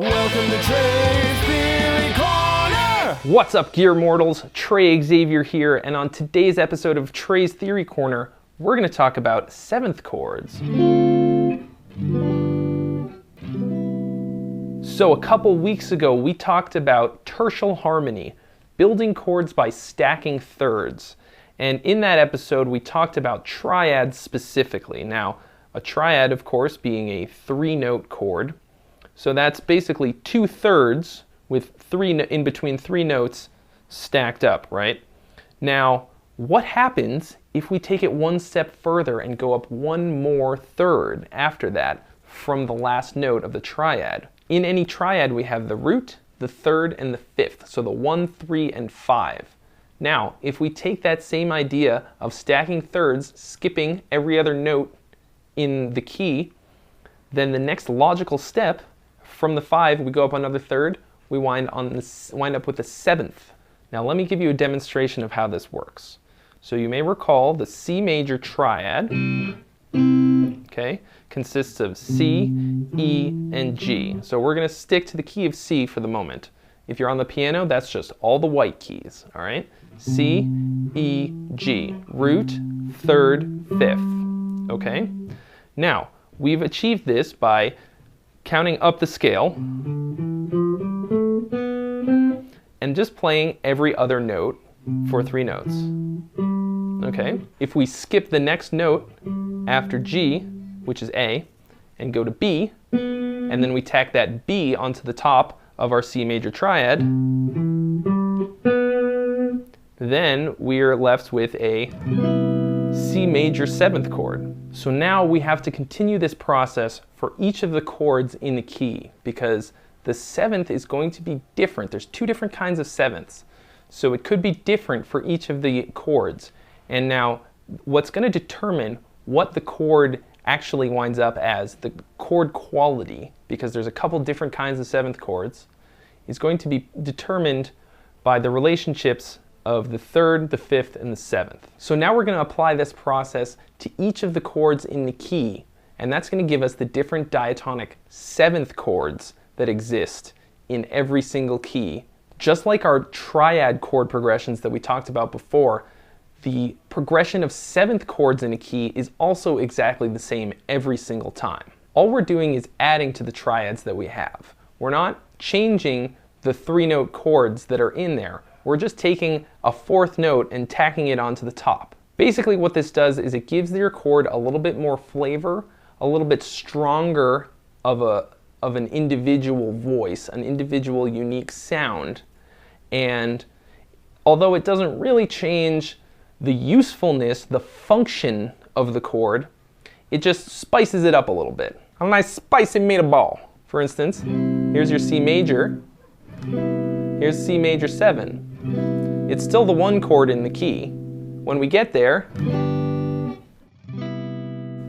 Welcome to Trey's Theory Corner! What's up, Gear Mortals? Trey Xavier here, and on today's episode of Trey's Theory Corner, we're going to talk about seventh chords. So a couple weeks ago, we talked about tertial harmony, building chords by stacking thirds. And in that episode, we talked about triads specifically. Now, a triad, of course, being a three-note chord. So that's basically two thirds with in between three notes stacked up, right? Now, what happens if we take it one step further and go up one more third after that from the last note of the triad? In any triad, we have the root, the third, and the fifth. So the 1, 3, and 5. Now, if we take that same idea of stacking thirds, skipping every other note in the key, then the next logical step from the 5, we go up another third, we wind up with the 7th. Now let me give you a demonstration of how this works. So you may recall the C major triad, okay, consists of C, E, and G. So we're going to stick to the key of C for the moment. If you're on the piano, that's just all the white keys, all right? C, E, G, root, third, fifth, okay? Now, we've achieved this by counting up the scale and just playing every other note for three notes. Okay? If we skip the next note after G, which is A, and go to B, and then we tack that B onto the top of our C major triad, then we're left with a C major 7th chord. So now we have to continue this process for each of the chords in the key, because the 7th is going to be different. There's two different kinds of 7ths. So it could be different for each of the chords. And now what's going to determine what the chord actually winds up as, the chord quality, because there's a couple different kinds of 7th chords, is going to be determined by the relationships of the 3rd, the 5th, and the 7th. So now we're going to apply this process to each of the chords in the key, and that's going to give us the different diatonic 7th chords that exist in every single key. Just like our triad chord progressions that we talked about before, the progression of 7th chords in a key is also exactly the same every single time. All we're doing is adding to the triads that we have. We're not changing the 3-note chords that are in there. We're just taking a 4th note and tacking it onto the top. Basically what this does is it gives your chord a little bit more flavor, a little bit stronger of an individual voice, an individual unique sound. And although it doesn't really change the usefulness, the function of the chord, it just spices it up a little bit. A nice spicy meatball. For instance, here's your C major. Here's C major 7. It's still the 1 chord in the key. When we get there,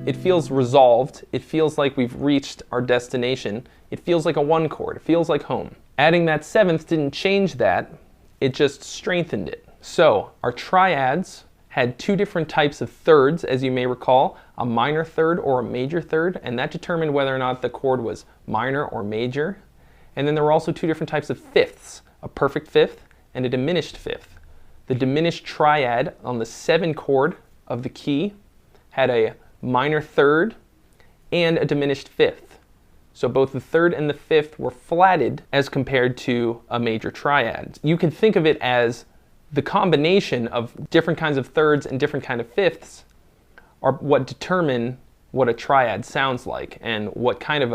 it feels resolved. It feels like we've reached our destination. It feels like a 1 chord. It feels like home. Adding that 7th didn't change that. It just strengthened it. So our triads had two different types of thirds, as you may recall, a minor third or a major third, and that determined whether or not the chord was minor or major. And then there were also two different types of fifths, a perfect fifth and a diminished fifth. The diminished triad on the 7 chord of the key had a minor third and a diminished fifth. So both the 3rd and the 5th were flatted as compared to a major triad. You can think of it as the combination of different kinds of thirds and different kinds of fifths are what determine what a triad sounds like and what kind of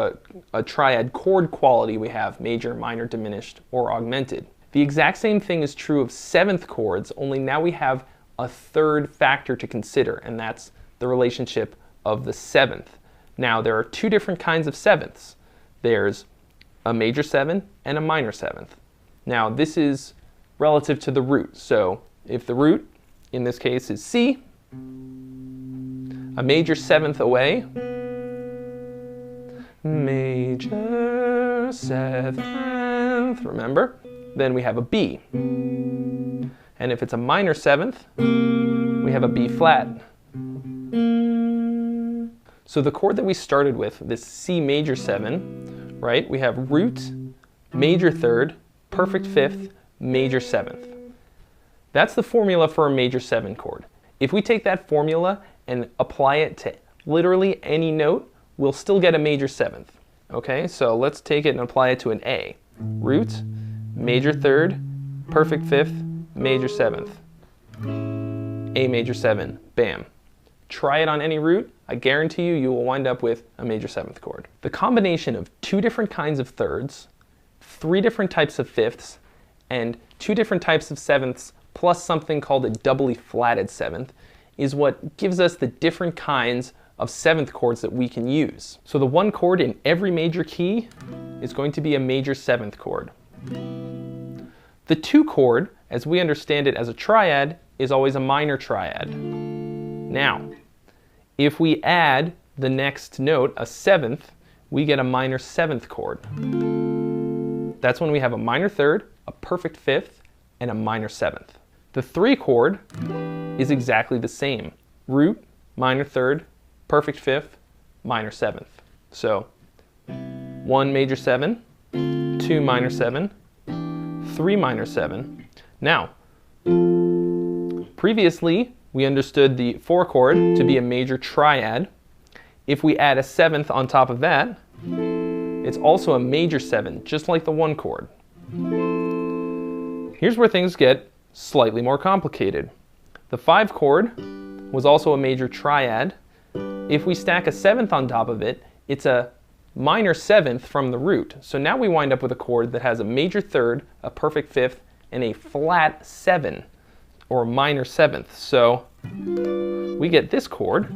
a triad chord quality we have, major, minor, diminished, or augmented. The exact same thing is true of 7th chords, only now we have a 3rd factor to consider, and that's the relationship of the 7th. Now, there are two different kinds of 7ths. There's a major 7 and a minor 7th. Now, this is relative to the root. So, if the root, in this case, is C, a major 7th away, major 7th, remember? Then we have a B. And if it's a minor 7th, we have a B flat. So the chord that we started with, this C major 7, right? We have root, major third, perfect fifth, major seventh. That's the formula for a major 7 chord. If we take that formula and apply it to literally any note, we'll still get a major 7th. Okay, so let's take it and apply it to an A. Root, major third, perfect fifth, major 7th. A major 7, bam. Try it on any root, I guarantee you will wind up with a major 7th chord. The combination of 2 different kinds of thirds, 3 different types of fifths, and 2 different types of 7ths, plus something called a doubly flatted 7th, is what gives us the different kinds of 7th chords that we can use. So the 1 chord in every major key is going to be a major 7th chord. The 2 chord, as we understand it as a triad, is always a minor triad. Now, if we add the next note, a 7th, we get a minor 7th chord. That's when we have a minor third, a perfect fifth, and a minor 7th. The 3 chord is exactly the same. Root, minor third, perfect fifth, minor 7th. So 1 major 7, 2 minor 7, 3 minor 7. Now, previously we understood the 4 chord to be a major triad. If we add a 7th on top of that, it's also a major 7, just like the 1 chord. Here's where things get slightly more complicated. The 5 chord was also a major triad. If we stack a 7th on top of it, it's a minor 7th from the root. So now we wind up with a chord that has a major third, a perfect fifth, and a flat 7, or minor 7th. So we get this chord,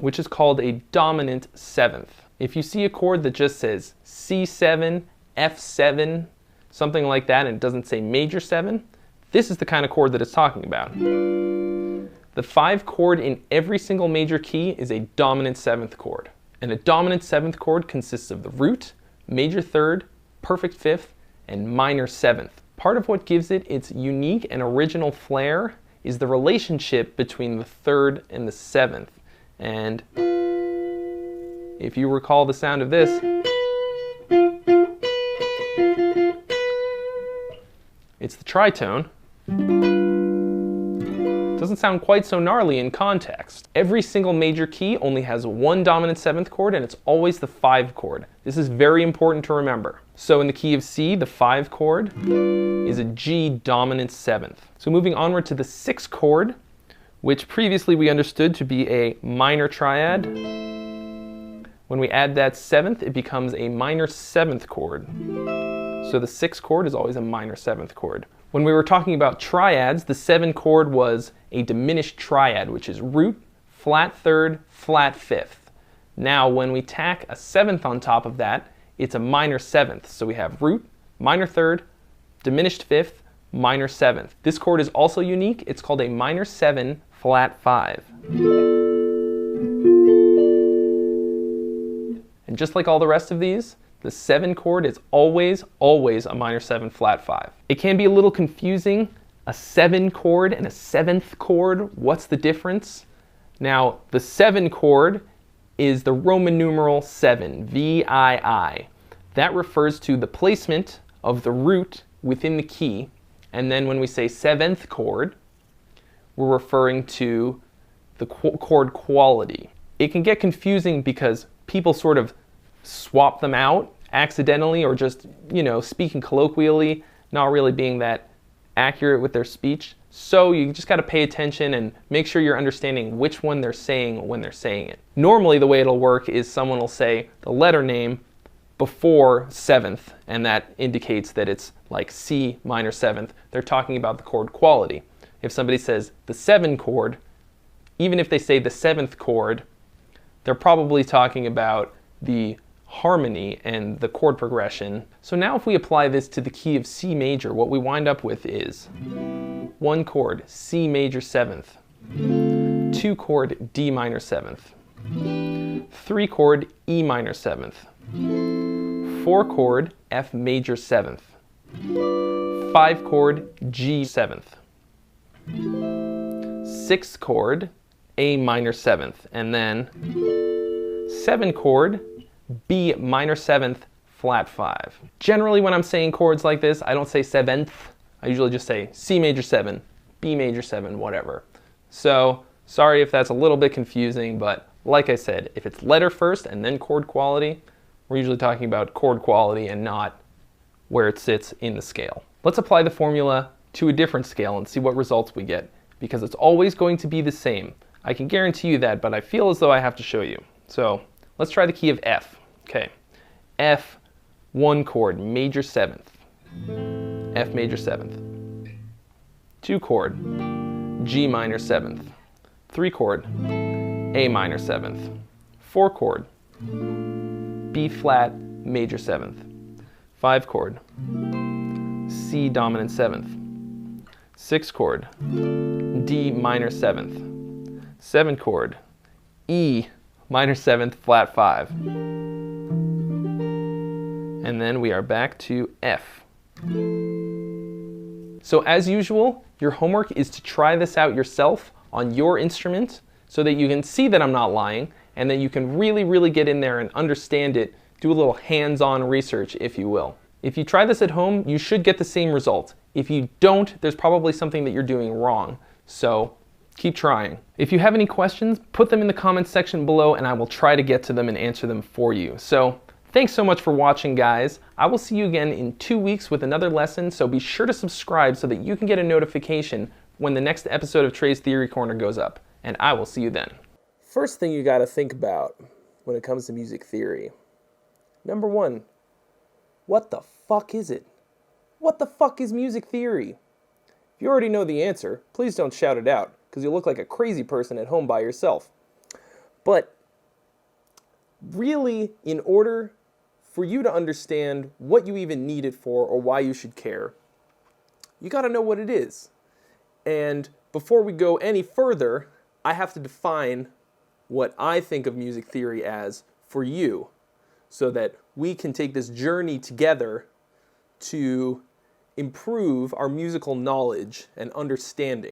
which is called a dominant 7th. If you see a chord that just says C7, F7, something like that, and it doesn't say major 7, this is the kind of chord that it's talking about. The 5 chord in every single major key is a dominant 7th chord. And a dominant 7th chord consists of the root, major third, perfect fifth, and minor 7th. Part of what gives it its unique and original flair is the relationship between the 3rd and the 7th. And if you recall the sound of this, it's the tritone. Doesn't sound quite so gnarly in context. Every single major key only has 1 dominant 7th chord, and it's always the 5 chord. This is very important to remember. So in the key of C, the 5 chord is a G dominant 7th. So moving onward to the 6 chord, which previously we understood to be a minor triad. When we add that 7th, it becomes a minor 7th chord. So the 6 chord is always a minor 7th chord. When we were talking about triads, the 7 chord was a diminished triad, which is root, flat third, flat fifth. Now, when we tack a 7th on top of that, it's a minor 7th. So we have root, minor third, diminished fifth, minor 7th. This chord is also unique. It's called a minor 7, flat 5. And just like all the rest of these, the 7 chord is always, always a minor 7 flat 5. It can be a little confusing. A 7 chord and a 7th chord, what's the difference? Now, the 7 chord is the Roman numeral 7, VII. That refers to the placement of the root within the key. And then when we say 7th chord, we're referring to the chord quality. It can get confusing because people sort of swap them out accidentally, or just, speaking colloquially, not really being that accurate with their speech. So you just got to pay attention and make sure you're understanding which one they're saying when they're saying it. Normally the way it'll work is someone will say the letter name before 7th, and that indicates that it's like C minor 7th. They're talking about the chord quality. If somebody says the 7 chord, even if they say the 7th chord, they're probably talking about the harmony and the chord progression. So now if we apply this to the key of C major, what we wind up with is 1 chord C major 7th, 2 chord D minor 7th, 3 chord E minor 7th, 4 chord F major 7th, 5 chord G 7th, 6 chord A minor 7th, and then 7 chord B minor 7th flat 5. Generally when I'm saying chords like this, I don't say seventh. I usually just say C major 7, B major 7, whatever. So sorry if that's a little bit confusing, but like I said, if it's letter first and then chord quality, we're usually talking about chord quality and not where it sits in the scale. Let's apply the formula to a different scale and see what results we get, because it's always going to be the same. I can guarantee you that, but I feel as though I have to show you. So let's try the key of F. Okay, F, 1 chord, major 7th, F major 7th, 2 chord, G minor 7th, 3 chord, A minor 7th, 4 chord, B flat major 7th, 5 chord, C dominant 7th, 6 chord, D minor 7th, 7 chord, E minor 7th flat 5. And then we are back to F. So as usual, your homework is to try this out yourself on your instrument so that you can see that I'm not lying and that you can really get in there and understand it, do a little hands-on research, if you will. If you try this at home, you should get the same result. If you don't, there's probably something that you're doing wrong. So keep trying. If you have any questions, put them in the comments section below and I will try to get to them and answer them for you. So thanks so much for watching, guys. I will see you again in 2 weeks with another lesson, so be sure to subscribe so that you can get a notification when the next episode of Trey's Theory Corner goes up. And I will see you then. First thing you gotta think about when it comes to music theory. Number 1, what the fuck is it? What the fuck is music theory? If you already know the answer, please don't shout it out, because you'll look like a crazy person at home by yourself. But really, in order for you to understand what you even need it for or why you should care, you gotta know what it is. And before we go any further, I have to define what I think of music theory as for you, so that we can take this journey together to improve our musical knowledge and understanding.